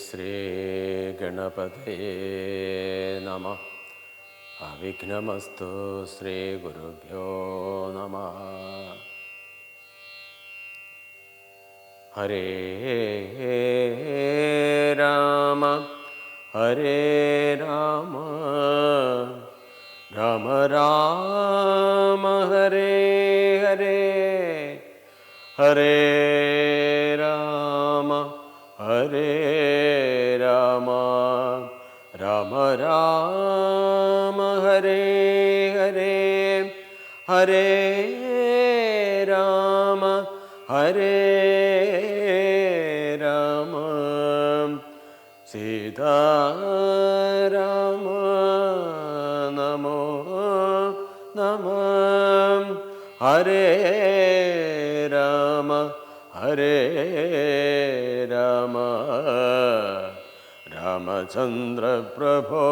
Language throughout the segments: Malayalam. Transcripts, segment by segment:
ശ്രീ ഗണപതയേ നമഃ. അവിഘ്നമസ്തു. ശ്രീ ഗുരുഭ്യോ നമഃ. ഹരേ രാമ ഹരേ രാമ രാമ രാമ ഹരേ ഹരേ ഹരേ രാമ ഹരേ രാമ രാമ രാമ ഹരേ ഹരേ ഹരേ രാമ ഹരേ രാമ സീതാരാമ നമോ നമഃ. ഹരേ രാമ ഹരേ രാമ രാമചന്ദ്ര പ്രഭോ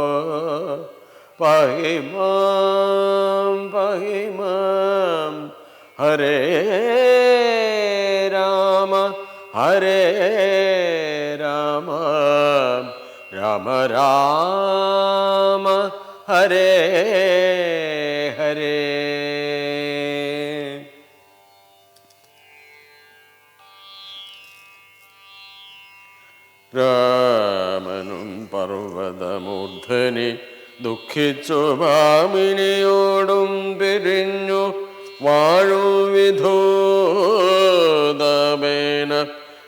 പാഹി മാം പാഹി മാം. ഹരേ രാമ ഹരേ രാമ രാമ രാമ ഹരേ ഹരേ. രാമനും പർവ്വതമൂർധനി ദുഃഖിച്ചു ഭാമിനിയോടും പിരിഞ്ഞു വാഴും വിധൂതമേന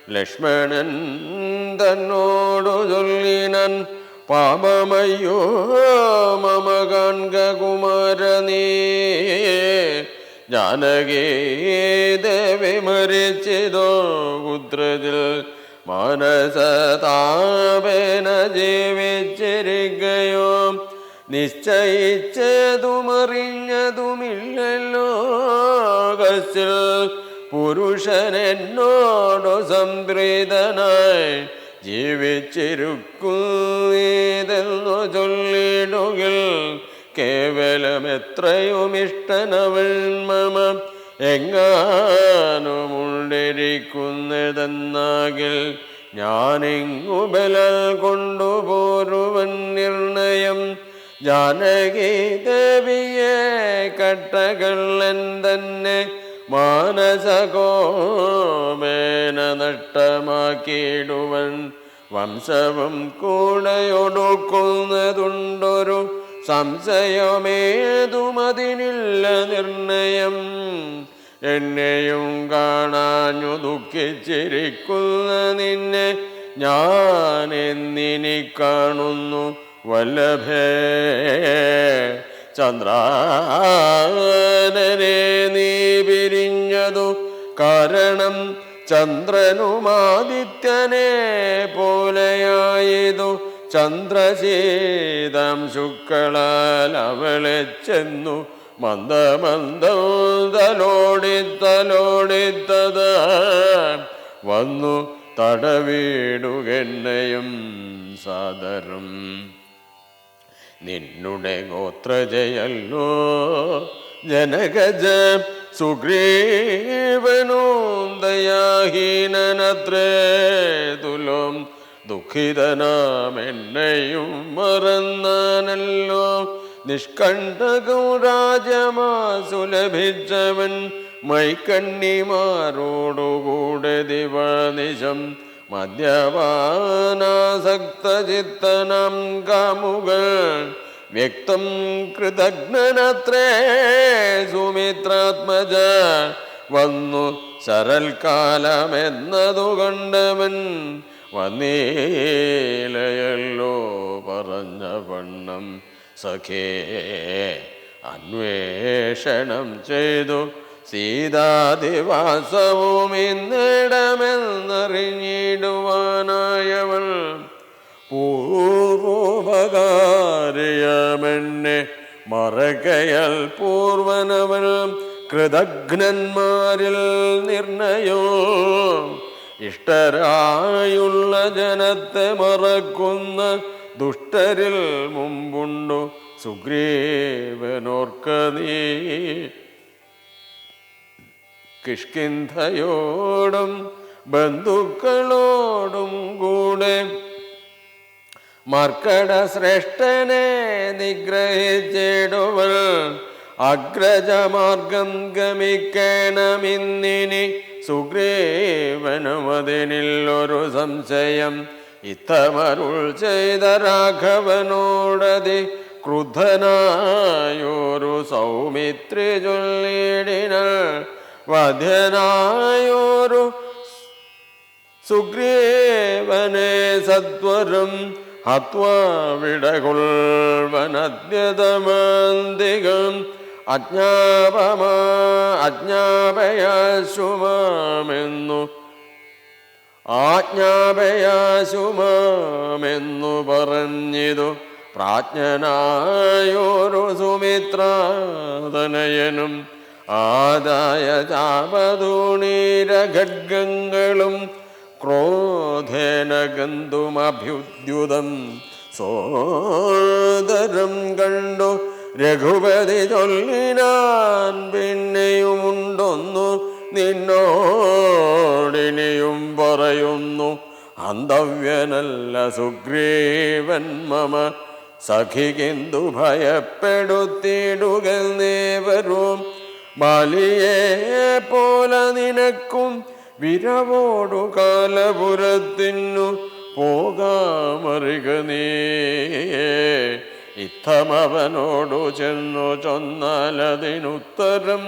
ലക്ഷ്മണൻ തന്നോടു ചൊല്ലിനൻ. പാപമയ്യോ മമ കാൺക കുമാരനീ, ജാനകീ ദേവി മരിച്ചിതോ പുത്രജിൽ മാനസതാപേന ജീവിച്ചിരിക്കയോ. നിശ്ചയിച്ചതുമറിഞ്ഞതുമില്ലല്ലോ കശ്ചിൽ പുരുഷനെന്നോടു സംപ്രീതനായി ജീവിച്ചിരിക്കുന്നതെന്നു ചൊല്ലിടുകിൽ കേവലം എത്രയുമിഷ്ടനവൾ മമ എങ്ങാനുമുണ്ടിരിക്കുന്നതെന്നാകിൽ ഞാനിങ്ങു ബലൽ കൊണ്ടുപോരുവൻ നിർണയം. ജാനകി ദേവിയെ കട്ടകള്ളൻ തന്നെ മാനസകോമേന നഷ്ടമാക്കിയിടുവൻ. വംശവും കൂടെയൊടുക്കുന്നതുണ്ടൊരു സംശയമേതുമതിനില്ല നിർണയം. എന്നെയും കാണാഞ്ഞു ദുഃഖിച്ചിരിക്കുന്ന നിന്നെ ഞാൻ എന്നിനി കാണുന്നു വല്ലഭേ. ചന്ദ്രാനനെ നീ പിരിഞ്ഞതു കാരണം ചന്ദ്രനുമാദിത്യനെ പോലെയായതു. ചന്ദ്രശീതം ശുക്കളാൽ അവളെ ചെന്നു മന്ദമന്ദം തലോടിത്തലോടിത്തത് വന്നു തടവിടുകെന്നെയും സാദരം. നിന്നുടെ ഗോത്രജയല്ലോ ജനകജ സുഗ്രീവനോ ദയാഹീനനത്രേ തുലോം. ദുഃഖിതനാമെന്നെയും മറന്നാനല്ലോ നിഷ്കണ്ഠകം രാജമാസു ലഭിച്ചവൻ. മൈക്കണ്ണിമാരോടുകൂടെ ദിവനിശം മദ്യപാനാസക്തചിത്തനം കാമുകൾ. വ്യക്തം കൃതജ്ഞനത്രേ സുമിത്രാത്മജ വന്നു ശരൽക്കാലമെന്നതു കണ്ടവൻ. വന്നീലയല്ലോ പറഞ്ഞ വണ്ണം സഖേ അന്വേഷണം ചെയ്തു സീതാദിവാസവും ഇന്നിടമെന്നറിഞ്ഞിടുവാനായവൾ. പൂർവോപകാരിയമെന്നെ മറകയൽ പൂർവനവൾ. കൃതഘ്നന്മാരിൽ നിർണയോ ഇഷ്ടരായുള്ള ജനത്തെ മറക്കുന്ന ദുഷ്ടരിൽ മുമ്പുണ്ടു സുഗ്രീവനോർക്ക നീ. കിഷ്കിന്ധയോടും ബന്ധുക്കളോടും കൂടെ മർക്കട ശ്രേഷ്ഠനെ നിഗ്രഹിച്ചിടുവൾ അഗ്രജമാർഗം ഗമിക്കണമിന്നിനി സുഗ്രീവനുമതിനില്ലൊരു സംശയം. ഇത്തമരുൾ ചെയ്ത രാഘവനോടതി ക്രുദ്ധനായൊരു സൗമിത്രി ചൊല്ലിടിനൾ. വധ്യനായൊരു സുഗ്രീവനെ സത്വരം ഹത്വാ വിടകൊൾവനദ്യതമാന്തികം ആജ്ഞാപയാശുമാമെന്നു പറഞ്ഞിതു. പ്രാജ്ഞനായൊരു സുമിത്രാതനയനും ആദായ ചാപതൂണീരഖഡ്ഗങ്ങളും ക്രോധേന ഗന്ധുമഭ്യുദ്യുതം സോദരം കണ്ടു രഘുപതി ചൊല്ലിനാൻ. പിന്നെയുമുണ്ടൊന്നു നിന്നോടിനിയും പറയുന്നു. അന്തവ്യനല്ല സുഗ്രീവൻ മമ സഖികിന്തു ഭയപ്പെടുത്തിയിടുകേവരും. ബാലിയെ പോലെ നിനക്കും വിരവോടു കാലപുരത്തിനു പോകാമറിക നീ. ഇത്തമവനോടു ചെന്നു ചൊന്നാലതിനുത്തരം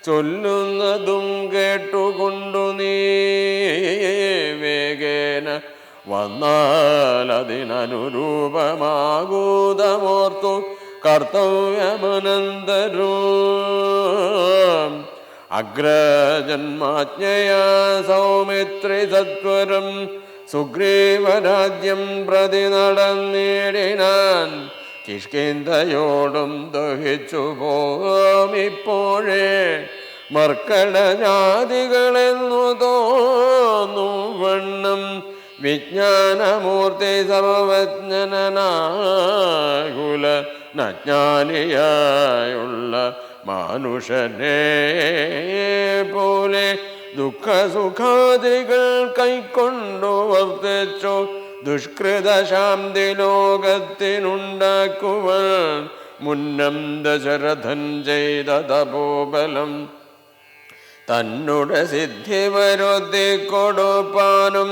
ചൊല്ലുന്നതും കേട്ടുകൊണ്ടു നീ വേഗേന വന്നാലതിനനുരൂപമാകൂതമോർത്തു കർത്തവ്യമനന്തരം. അഗ്രജന്മാജ്ഞയാ സൗമിത്രി സത്വരം സുഗ്രീവരാജ്യം പ്രതി നടന്നിടിനാൻ. കിഷ്കിന്ധയോടും ദഹിച്ചു പോമിപ്പോഴേ മർക്കടജാതികളെന്നു തോന്നും വണ്ണം. വിജ്ഞാനമൂർത്തി സർവജ്ഞനാകുല നജ്ഞാനിയായുള്ള മാനുഷനെ പോലെ ദുഃഖസുഖാദികൾ കൈക്കൊണ്ടു വർത്തിച്ചു. ദുഷ്കൃതശാന്തി ലോകത്തിനുണ്ടാക്കുവാൻ മുന്നം ദശരഥൻ ചെയ്ത തപോബലം തന്നുടെ സിദ്ധി വരുത്തി കൊടുപ്പാനും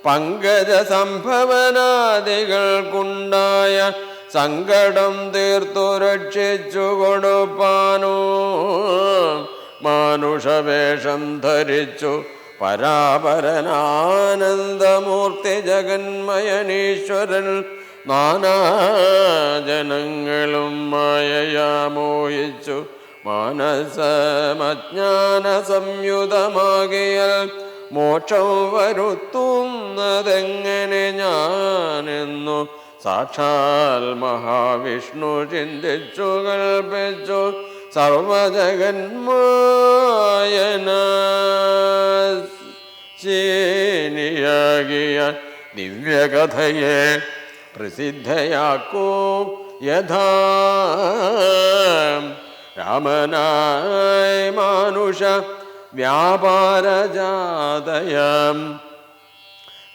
പങ്കജ സംഭവനാദികൾക്കുണ്ടായ സങ്കടം തീർത്തു രക്ഷിച്ചു കൊടുപ്പാനോ മാനുഷവേഷം ധരിച്ചു പരാപരനാനന്ദമൂർത്തി ജഗന്മയനീശ്വരൻ നാനാജനങ്ങളും മായയാ മോഹിച്ചു മാനസമജ്ഞാന സംയുതമാകിയ മോക്ഷം വരുത്തുന്നതെങ്ങനെ ഞാനെന്നു സാക്ഷാൽ മഹാവിഷ്ണു ചിന്തിച്ചു കൽപ്പിച്ചു സർവജഗന്മായനാശീനിയാകിയ ദിവ്യകഥയെ പ്രസിദ്ധയാക്കൂ യഥാ രാമനായ മാനുഷ വ്യാപാരജാതയം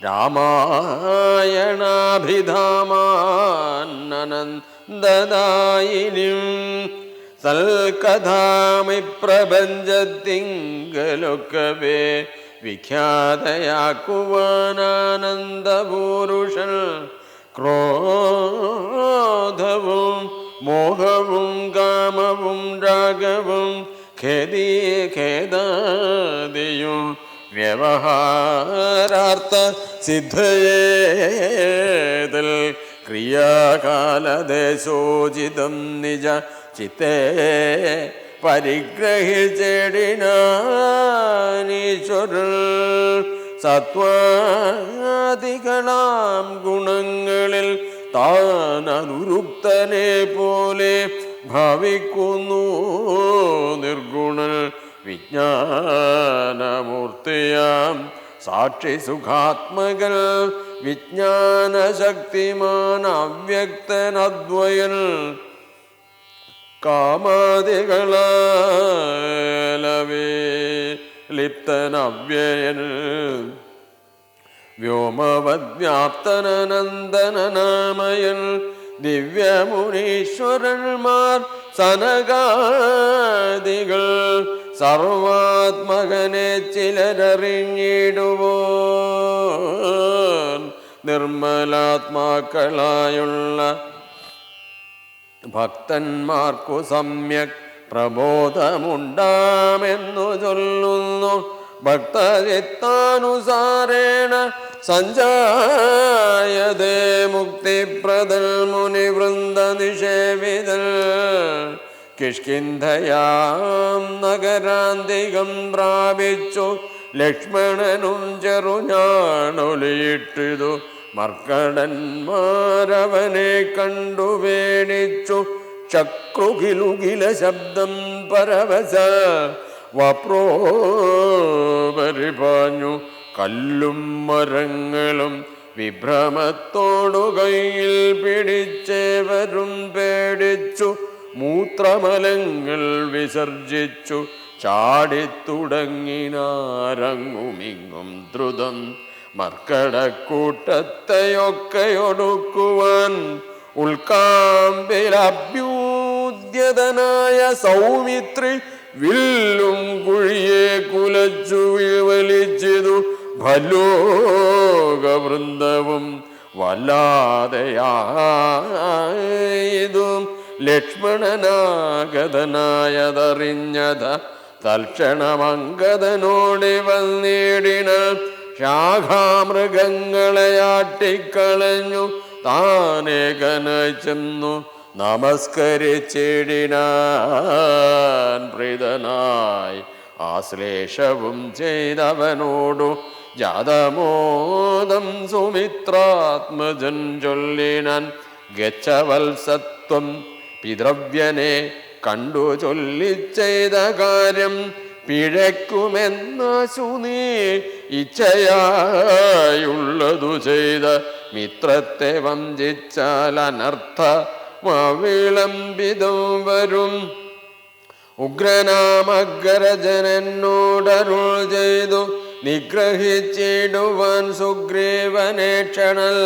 രാമായണാഭിധാമാനന്ദദായിനിം സൽക്കഥാമി പ്രപഞ്ചത്തിങ്കലൊക്കവേ വിഖ്യാതയാക്കുവാനാനന്ദപൂരുഷൻ ക്രോധവും മോഹവും കാമവും രാഗവും ഖേദാദിയും വ്യവഹാരാർത്ഥ സിദ്ധയേതൽ ക്രിയാകാലദേശോചിതം നിജ ചിത്തേ പരിഗ്രഹിച്ചെടിനീശ്വരൻ സത്വാദികളാം ഗുണങ്ങളിൽ താൻ അനുരുക്തനെ പോലെ ഭാവിക്കുന്നു നിർഗുണൻ വിജ്ഞാനമൂർത്തിയാം സാക്ഷി സുഖാത്മകൻ വിജ്ഞാനശക്തിമാൻ അവ്യക്തനദ്വയൻ കാമാദികളാലവേ ലിപ്തനവ്യയൻ വ്യോമവദ്വ്യാപ്തനനന്ദനനാമയൻ ദിവ്യമുനീശ്വരന്മാർ സനകാദികൾ സർവാത്മകനെ ചിലരറിഞ്ഞിടുവോൻ നിർമ്മലാത്മാക്കളായുള്ള ഭക്തന്മാർക്കു സമ്യക് പ്രബോധമുണ്ടാമെന്നു ചൊല്ലുന്നു. ഭക്തചിത്താനുസാരേണ സഞ്ജായതേ മുക്തിപ്രദൽ മുനിവൃന്ദ നിഷേവിതൽ കിഷ്കിന്ധയാം നഗരാന്തികം പ്രാപിച്ചു ലക്ഷ്മണനും ചെറുഞാണൊലിയിട്ടിതു മർക്കടന്മാരവനെ കണ്ടു പേടിച്ചു ചക്രുകിലുകില ശബ്ദം പരവശ വപ്രോപരിപാഞ്ഞു കല്ലും മരങ്ങളും വിഭ്രമത്തോടു കയ്യിൽ പിടിച്ചേവരും പേടിച്ചു മൂത്രമലങ്ങൾ വിസർജിച്ചു ചാടിത്തുടങ്ങിനാരങ്ങുമിങ്ങും ദ്രുതം മർക്കടക്കൂട്ടത്തെയൊക്കെ ഒടുക്കുവാൻ ഉൾക്കാമ്പിലഭ്യൂദ്യതനായ സൗമിത്രി വില്ലും കുഴിയെ കുലച്ചു വലിച്ചതു ഭലോകവൃന്ദവും വല്ലാതെയായതും ലക്ഷ്മണനാഗതനായതറിഞ്ഞത തൽക്ഷണമംഗതനോടി വന്നിടിന ശാഖാമൃഗങ്ങളെയാട്ടിക്കളഞ്ഞു താനേകനായി ചെന്നു നമസ്കരിച്ചിടിനാൻ പ്രീതനായി ആശ്ലേഷവും ചെയ്തവനോടു ജാതമോദം സുമിത്രാത്മജൻ ചൊല്ലിനാൻ ഗച്ഛവത്സത്വം പിതൃവ്യനെ കണ്ടു ചൊല്ലിച്ചെയ്ത കാര്യം പിഴയ്ക്കുമെന്നാശു നീ ഇച്ഛയായുള്ളതു ചെയ്ത മിത്രത്തെ വഞ്ചിച്ചാൽ അനർത്ഥമവിളംബിതം വരും. ഉഗ്രനാമഗ്രജനോടരുൾ ചെയ്തു നിഗ്രഹിച്ചിടുവാൻ സുഗ്രീവനെ ക്ഷണൽ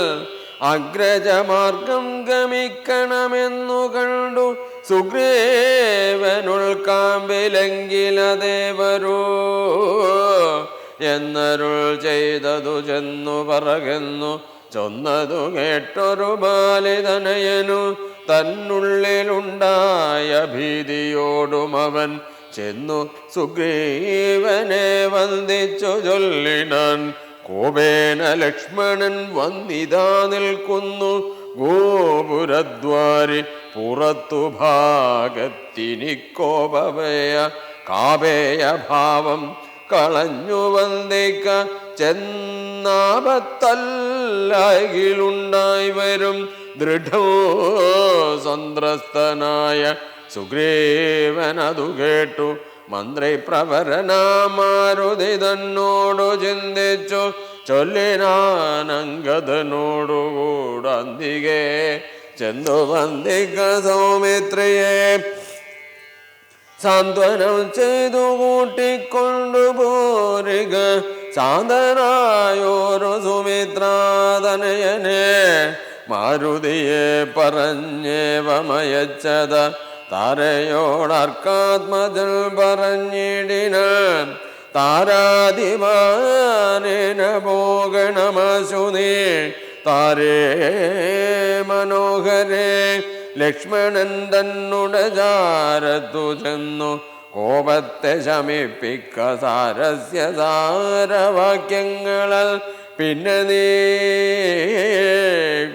അഗ്രജമാർഗം ഗമിക്കണമെന്നു കണ്ടു സുഗ്രീവനുൾക്കാമ്പിലെങ്കിലതേ വരൂ എന്നരുൾ ചെയ്തതു ചെന്നു പറകുന്നു. ചൊന്നതു കേട്ടൊരു ബാലിതനയനു തന്നുള്ളിലുണ്ടായ ഭീതിയോടും അവൻ ചെന്നു സുഗ്രീവനെ വന്ദിച്ചു ചൊല്ലിനാൻ കോപേന ലക്ഷ്മണൻ വന്നിതാ നിൽക്കുന്നു ഗോപുരദ്വാരി പുറത്തു ഭാഗത്തിനി കോപവയ കാപേയ ഭാവം കളഞ്ഞു വന്ദിക്ക ചെന്നാപത്തല്ലായിലുണ്ടായി വരും ദൃഢോ സന്ത്രസ്തനായ സുഗ്രീവനതു കേട്ടു മന്ത്രിപ്രവരനാമാരുതി തന്നോടു ചിന്തിച്ചു ചൊല്ലിനാനങ്കദനോടുകൂടന്തികെ ചെന്നു വന്ദിക്ക സൗമിത്രിയെ സാന്ത്വനം ചെയ്തു കൂട്ടിക്കൊണ്ടുപോരുക ശാന്തനായോരു സുമിത്രാതനയനെ മാരുതിയെ പറഞ്ഞേവമയച്ചത താരയോടർക്കാത്മജൽ പറഞ്ഞിടിനാൻ താരാധിമാനേന പോകണമശു നീ താരേ മനോഹരേ. ലക്ഷ്മണൻ തന്നുടെ ചാരത്തു ചെന്നു കോപത്തെ ശമിപ്പിക്ക സാരസ്യ സാരവാക്യങ്ങളാൽ പിന്നെ നീ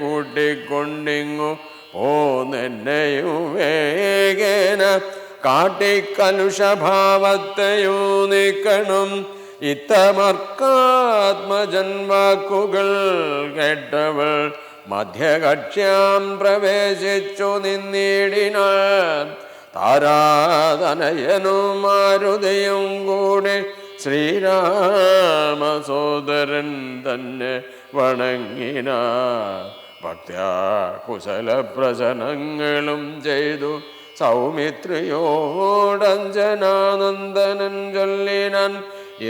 കൂട്ടിക്കൊണ്ടിങ്ങു പോന്നെന്നെയും വേഗേന കാട്ടിക്കലുഷഭാവത്തെയൂ നീക്കണം. ഇത്തമർക്കാത്മജന്വാക്കുകൾ കേട്ടവൾ മധ്യകക്ഷ്യാം പ്രവേശിച്ചു നിന്നിടിനാൻ താരാതനയനും മാരുതിയും കൂടെ ശ്രീരാമസോദരൻ തന്നെ വണങ്ങിന ഭക്ത്യാ കുശലപ്രശനങ്ങളും ചെയ്തു സൗമിത്രിയോടഞ്ജനാനന്ദനൻ ചൊല്ലിനാൻ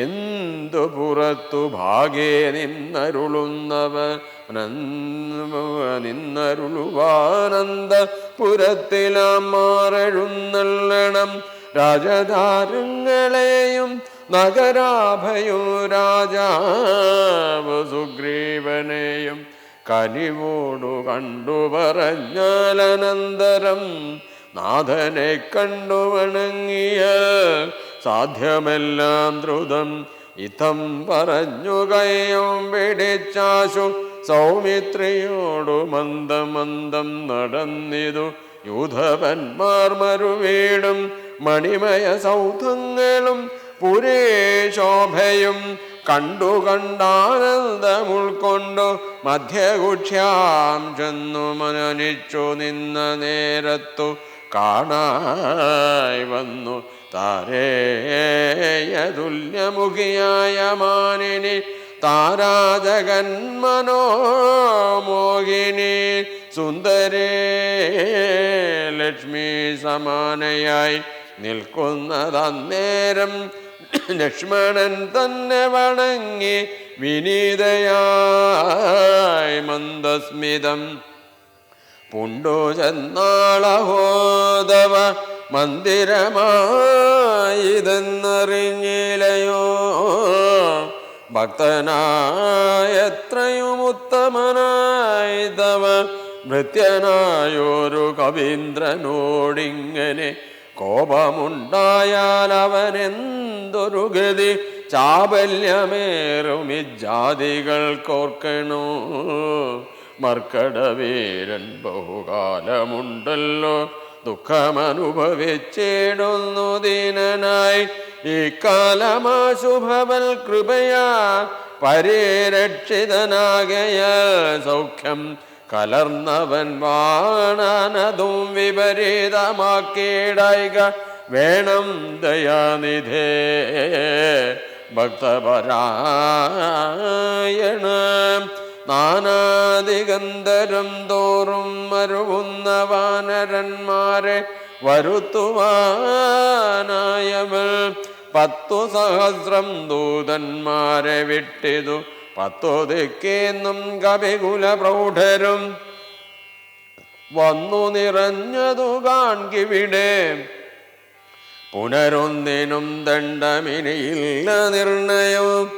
എന്തു പുറത്തു ഭാഗേ നിന്നരുളുവാനന്ദ പുരത്തിലാം മാറെഴുന്നള്ളണം രാജധാരങ്ങളെയും നഗരാഭയോ രാജാവ് സുഗ്രീവനെയും കനിവോടു കണ്ടു പറഞ്ഞാലനന്തരം നാഥനെ കണ്ടു വണങ്ങിയ സാധ്യമെല്ലാം ദ്രുതം ഇത്തം പറഞ്ഞു കയ്യും പിടിച്ചാശു സൗമിത്രിയോടു മന്ദമന്ദം നടന്നിതു യൂഥവന്മാർ മറുവീടും മണിമയ സൗധങ്ങളും പുരേശോഭയും കണ്ടാനന്ദമുൾക്കൊണ്ടു മധ്യകുക്ഷ്യാം ചെന്നു മനനിച്ചു നിന്ന നേരത്തു കാണായി വന്നു താരേയതുല്യമുഖിയായ മാനിനി താരാജഗന്മനോമോഹിനി സുന്ദരേ ലക്ഷ്മി സമാനയായി നിൽക്കുന്നതന്നേരം ലക്ഷ്മണൻ തന്നെ വണങ്ങി വിനീതയായി മന്ദസ്മിതം പുണ്ടു ചെന്നാളഹോദവ മന്ദിരമായിതെന്നറിഞ്ഞിലയോ ഭക്തനായത്രയും ഉത്തമനായി തവ ഭൃത്യനായൊരു കവീന്ദ്രനോടിങ്ങനെ കോപമുണ്ടായാൽ അവനെന്തൊരു ഗതി ചാബല്യമേറുമിജാതികൾക്കോർക്കണോ മർക്കടവീരൻ ബഹുകാലമുണ്ടല്ലോ ദുഃഖമനുഭവിച്ചിടുന്നു ദീനനായി ഈ കാലമാശുഭവൽ കൃപയാ പരിരക്ഷിതനാകയ സൗഖ്യം കലർന്നവൻ വാണനതും വിപരീതമാക്കിയിടൈക വേണം ദയാനിധേ ഭക്തപരായണ നാനാദിഗന്ധരം തോറും മരുവുന്ന വാനരന്മാരെ വരുത്തുവാനായവൾ 10,000 ദൂതന്മാരെ വിട്ടിതു 10 ദിക്കേന്നും കവികുല പ്രൗഢരും വന്നു നിറഞ്ഞതു കാൺകിവിടെ പുനരൊന്നിനും ദണ്ഡമിനിയില്ല നിർണയവും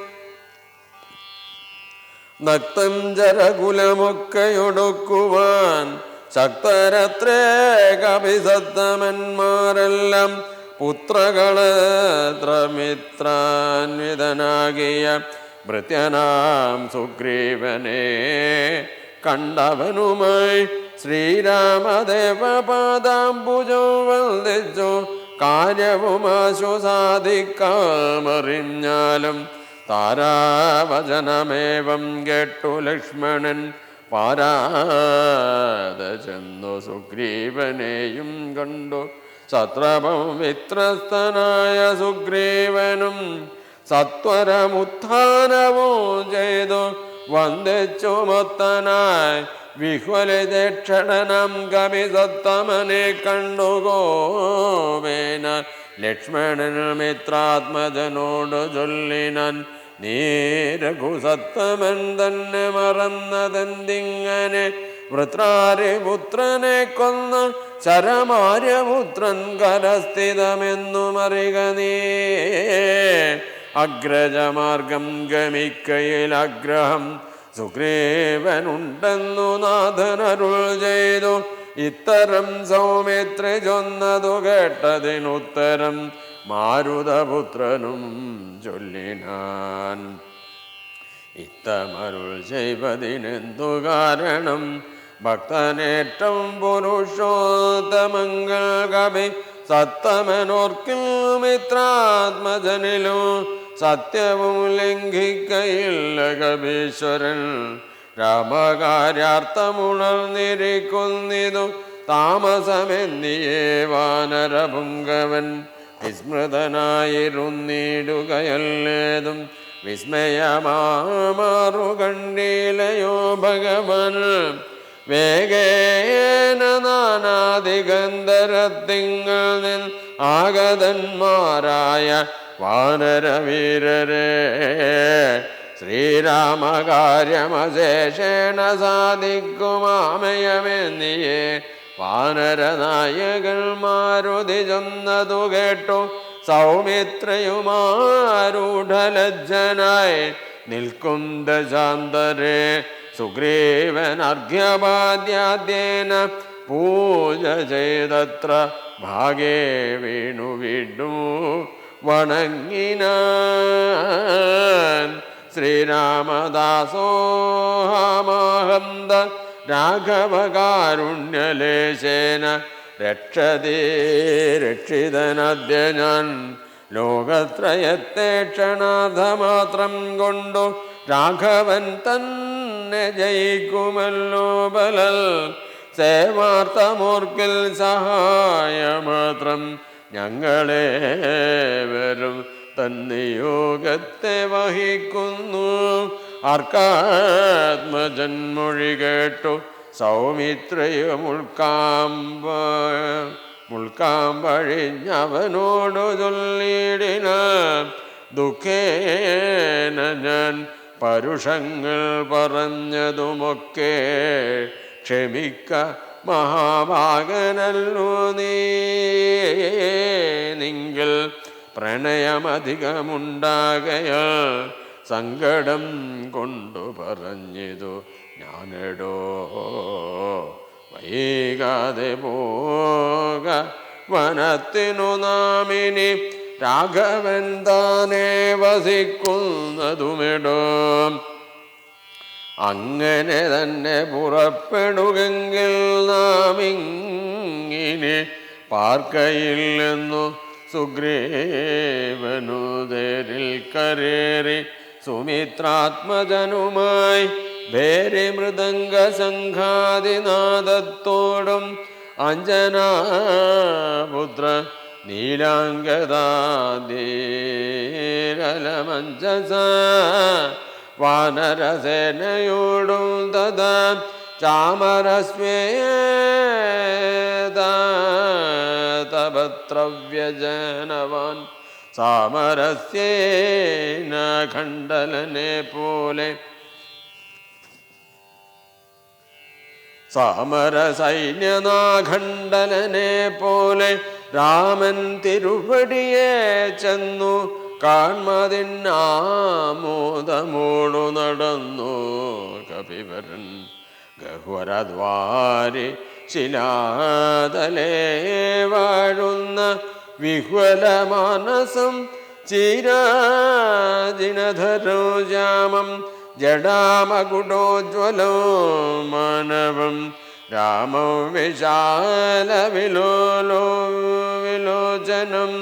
നക്തം ജരകുലമൊക്കെയൊടുക്കുവാൻ ശക്തരത്രേ കവിസത്തമന്മാരെല്ലാം പുത്രകളത്രമിത്രാന്വിതനാകിയ ഭൃത്യനാം സുഗ്രീവനെ കണ്ടവനുമായി ശ്രീരാമദേവപാദാംബുജോ വന്ദിച്ചു കാര്യവുമാശു സാധിക്കാമറിഞ്ഞാലും താരാവചനമേവം കേട്ടു ലക്ഷ്മണൻ പാരാത ചെന്നു സുഗ്രീവനെയും കണ്ടു സത്രപവിത്രസ്തനായ സുഗ്രീവനും സത്വരമുത്ഥാനവും ചെയ്തു വന്ദിച്ചു മൊത്തനായി വിഹ്വലിതക്ഷണനം കവിസത്തമനെ കണ്ടു ഗോവേന ലക്ഷ്മണൻ മിത്രാത്മജനോട് ചൊല്ലിനാൻ നീ രഘുസത്തമൻ തന്നെ മറന്നതെന്തിങ്ങനെ വൃത്രാരിപുത്രനെ കൊന്ന ശരമാര്യപുത്രൻ കരസ്ഥിതമെന്നുമറിക നീ അഗ്രജമാർഗം ഗമിക്കയിൽ ആഗ്രഹം സുഗ്രീവനുണ്ടെന്നു നാഥനരുൾ ചെയ്തു ഇത്തരം സൗമിത്രി ചൊന്നതു കേട്ടതിനുത്തരം മാരുതപുത്രനും ചൊല്ലിനാൻ ഇത്തമരുൾ ചെയ്വതിനെന്തു കാരണം ഭക്തനേറ്റം പുരുഷോത്തമങ്ങൾ കവി സത്തമനോർക്കിൽ മിത്രാത്മജനിലും സത്യവും ലംഘിക്കയില്ല കവീശ്വരൻ രാമകാര്യാർത്ഥമുണർന്നിരിക്കുന്നിതു താമസമെന്നിയേ വാനരപുങ്കവൻ വിസ്മൃതനായിരുന്നിടുകയല്ലേതും വിസ്മയമാറു കണ്ടീലയോ ഭഗവൻ വേഗേന നാനാദിഗന്ധരത്തിങ്ങൾ ആഗതന്മാരായ വാനരവീരരെ ശ്രീരാമകാര്യമശേഷേണ സാധിക്കുമാമയമെന്നിയേ വാനരനായകൻ മാരുതി ചെന്നതു കേട്ടു സൗമിത്രയുമാരൂഢലജ്ജനായി നിൽക്കും ദശാന്തരെ സുഗ്രീവൻ അർഘ്യപാദ്യാദ്യേന പൂജ ചെയ്തത്ര ഭാഗേ വീണു വീണ്ടു വണങ്ങിനാൻ ശ്രീരാമദാസോഹമഹന്ത രാഘവകാരുണ്യലേശേന രക്ഷതേ രക്ഷിതനദ്യ ഞാൻ ലോകത്രയത്തെ ക്ഷണാർദ്ധമാത്രം കൊണ്ടു രാഘവൻ തന്നെ ജയിക്കുമല്ലോ ബലൽ സേവാർത്ഥമോർക്കിൽ സഹായമാത്രം ഞങ്ങളെ വരും തന്നിയോഗത്തെ വഹിക്കുന്നു അർക്കാത്മജന്മൊഴി കേട്ടു സൗമിത്രയും മുൾക്കാമ്പഴിഞ്ഞവനോടു ചൊല്ലിടിന ദുഃഖേന ഞാൻ പരുഷങ്ങൾ പറഞ്ഞതുമൊക്കെ ക്ഷമിക്ക മഹാഭാഗനല്ലോ നീ നിങ്ങൾ പ്രണയമധികമുണ്ടാകയാൽ സങ്കടം കൊണ്ടു പറഞ്ഞതു ഞാനെടോ വൈകാതെ പോക വനത്തിനു നാമിനി രാഘവൻ താനേ വസിക്കുന്നതുമെടോ അങ്ങനെ തന്നെ പുറപ്പെടുകെങ്കിൽ നാം ഇങ്ങിനെ പാർക്കയില്ലെന്നു സുഗ്രീവനുദേരിൽ കരേറി സുമിത്രാത്മജനുമായി ഭേരി മൃദംഗ സംഘാതിനാദത്തോടും അഞ്ജനാപുത്ര നീലാംഗദാദീരലമഞ്ജസ വാനരസേനയോടും തഥാ ചാമരസ്വേതപത്രവ്യജനവാൻ സാമരസ്യേന ഖണ്ഡലനെ പോലെ സാമരസൈന്യനാഖണ്ഡലനെ പോലെ രാമൻ തിരുവടിയെ ചെന്നു കാൺമതിന്നാമോദമോടു നടന്നു കപിവരൻ ഗഹ്വരദ്വാരി ശിലാതലേ വാഴുന്ന വിഹ്വലമാനസം ചിരാജിനധരോജാമം ജഡാമകുടോജ്വലോ മാനവം രാമോ വിലോചനം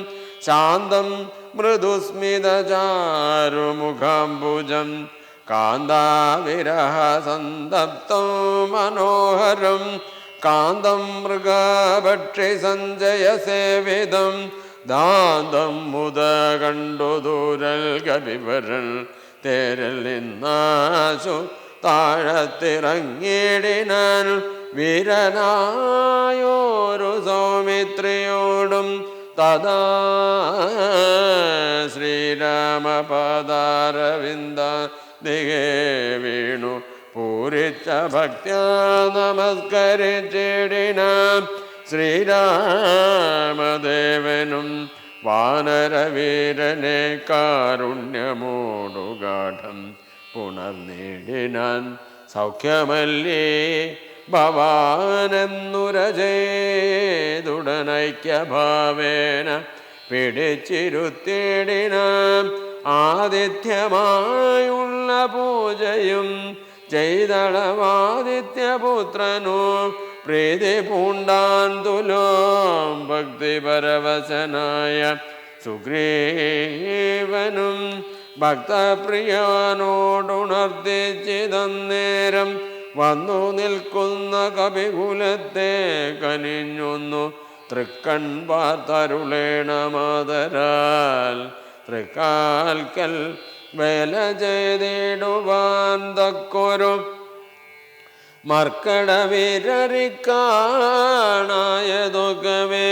ശാന്തം മൃദുസ്മിതചാരുമുഖാംബുജം കാന്താവിരഹ സന്തപ്തം മനോഹരം കാന്തം മൃഗഭക്ഷി സഞ്ജയ സേവിതം ദാന്തം മുത കണ്ടു ദൂരൽ കപിവരൻ തേരൽ നിന്നാശു താഴത്തിറങ്ങിടിനാൻ വീരനായോരു സൗമിത്രിയോടും തഥാ ശ്രീരാമപദാരവിന്ദ ദിഗേ വീണു പൂരിച്ച ഭക്ത്യാ നമസ്കരിച്ചിടിനാം ശ്രീരാമദേവനും വാനരവീരനെ കാരുണ്യമോടുഗാഠം പുണർനീടിനാൻ സൗഖ്യമല്ലേ ഭവാനെന്നുരജേതുടനൈക്യഭാവേന പിടിച്ചിരുത്തിടിനാം ആതിഥ്യമായുള്ള പൂജയും ചെയ്തളവാദിത്യപുത്രനു പ്രീതി പൂണ്ടാൻ തുലോം ഭക്തിപരവശനായ സുഗ്രീവനും ഭക്തപ്രിയനോടുണർത്തിച്ചിതന്നേരം വന്നു നിൽക്കുന്ന കപികുലത്തെ കനിഞ്ഞൊന്നു തൃക്കൺ പാർത്തരുളേണമാതരാൽ തൃക്കാൽക്കൽ വേല ചെയ്തിടുവാൻ തക്കൊരു മർക്കട വിരറിക്കാണായതൊക്കവേ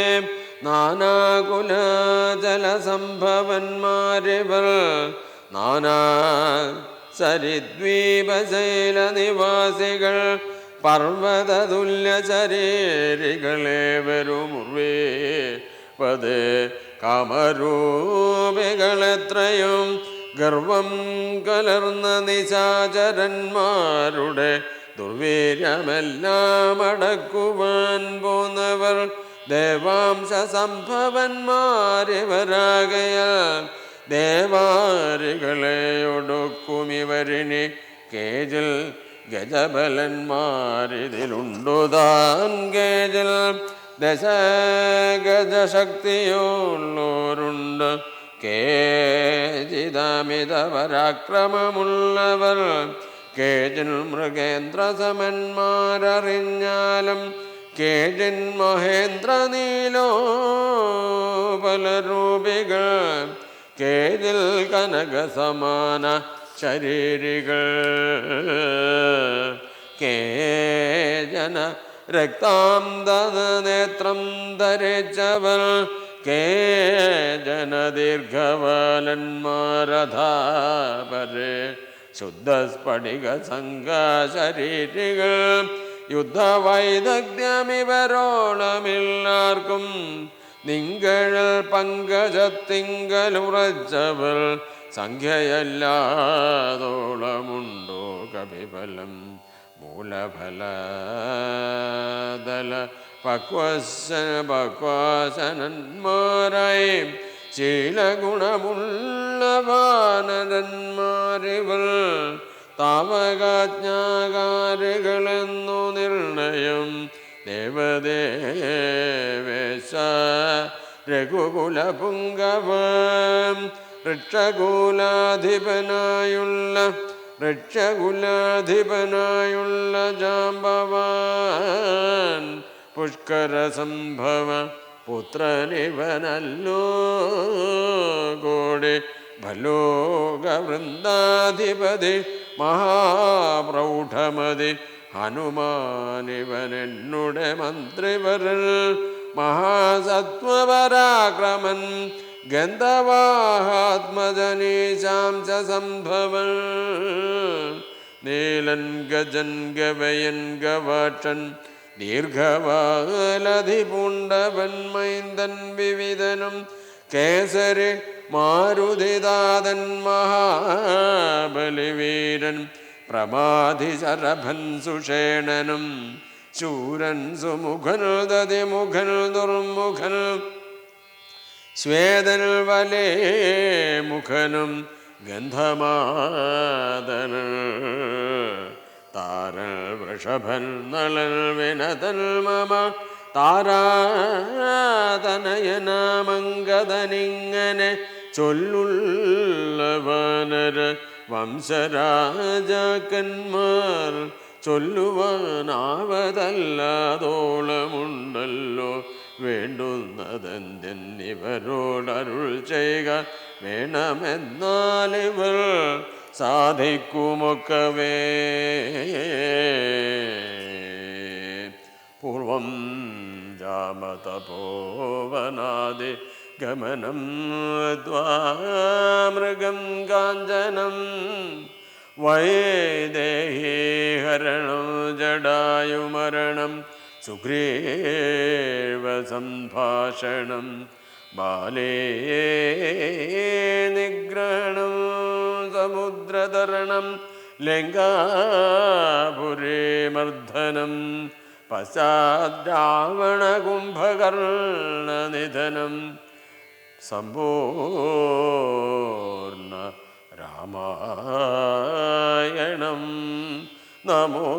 നാനാകുലജലസംഭവന്മാരിവർ നാനാ സരിദ്വീപശൈല നിവാസികൾ പർവ്വതതുല്യ ശരീരികളേവരുമുർവേ പതേ കാമരൂപികളെത്രയും ഗർവം കലർന്ന നിശാചരന്മാരുടെ ദുർവീര്യമെല്ലാം അടക്കുവാൻ പോന്നവർ ദേവാംശ സംഭവന്മാരിവരാകയാൽ ദേവാരികളെ ഒടുക്കുമിവരിനി കേജിൽ ഗജബലന്മാരിതിലുണ്ടുതാൻ കേജിൽ ദശഗജശക്തിയുള്ളോരുണ്ട് കേജിതമിത പരാക്രമമുള്ളവർ കേജിൽ മൃഗേന്ദ്ര സമന്മാരറിഞ്ഞാലും കേജിൻ മഹേന്ദ്ര നീലോപലരൂപികൾ കേജിൽ കനകസമാന ശരീരികൾ കേജന രക്താംതനേത്രം ധരിച്ചവർ കേജന ദീർഘവാലന്മാരധാപരെ ശുദ്ധസ്ഫടിക സംഘശരീരികൾ യുദ്ധവൈദഗ്ധ്യമിവരോളമില്ലാർക്കും നിങ്കഴൽ പങ്കജത്തിങ്കലുറച്ചവർ സംഖ്യയല്ലാതോളമുണ്ടോ കപിഫലം മൂലഫലദല പക്വാസനന്മാരായി ശീലഗുണമുള്ള വാനരന്മാരിവർ താവകാജ്ഞാകാരികളെന്നു നിർണയം ദേവദേവേശ രഘുകുലപുങ്കവ ഋക്ഷകുലാധിപനായുള്ള ജാമ്പവാൻ പുഷ്കര സംഭവ പുത്രനിവനല്ലോ കോടി ഭലോകവൃന്ദാധിപതി മഹാപ്രൗഢമതി ഹനുമാനിവനെന്നുടെ മന്ത്രിവരൽ മഹാസത്വപരാക്രമൻ ഗന്ധവാഹാത്മജനീശാംശ സംഭവൻ നീലൻ ഗജൻ ഗവയൻ ഗവാക്ഷൻ ദീർഘവാലധിപുണ്ടവൻ മൈന്ദൻ വിവിധനും കേസരി മാരുതിദാതൻ മഹാബലിവീരൻ പ്രമാധി ശരഭൻ സുഷേണനും ശൂരൻ സുമുഖൻ ദതിമുഖൻ ദുർമുഖൻ സ്വേദൻ വലേ മുഖനും ഗന്ധമാദനൻ താരൽ വൃഷഭൻ നളൻ വിനതൻ മമ താരാതനയനാമംഗതനിങ്ങനെ ചൊല്ലുള്ള വാനര വംശരാജാക്കന്മാർ ചൊല്ലുവാനാവതല്ലാതോളമുണ്ടല്ലോ വേണ്ടുന്നതെന്തിവരോടരുൾ ചെയ്യുക വേണമെന്നാലിവർ സാധിക്കുമൊക്കവേ പൂർവം ജാമതപോവനാദി ഗമനം ദ്വാമൃഗം കാഞ്ചനം വൈദേഹീഹരണം ജടായുമരണം സുഗ്രീവ സംഭാഷണം ബാലേ നിഗ്രഹണം സമുദ്രതരണം ലങ്കാപുരീമർദ്ദനം പശ്ചാദ്രാവണകുംഭകർണനിധനം സമ്പൂർണ്ണ രാമായണം നമോ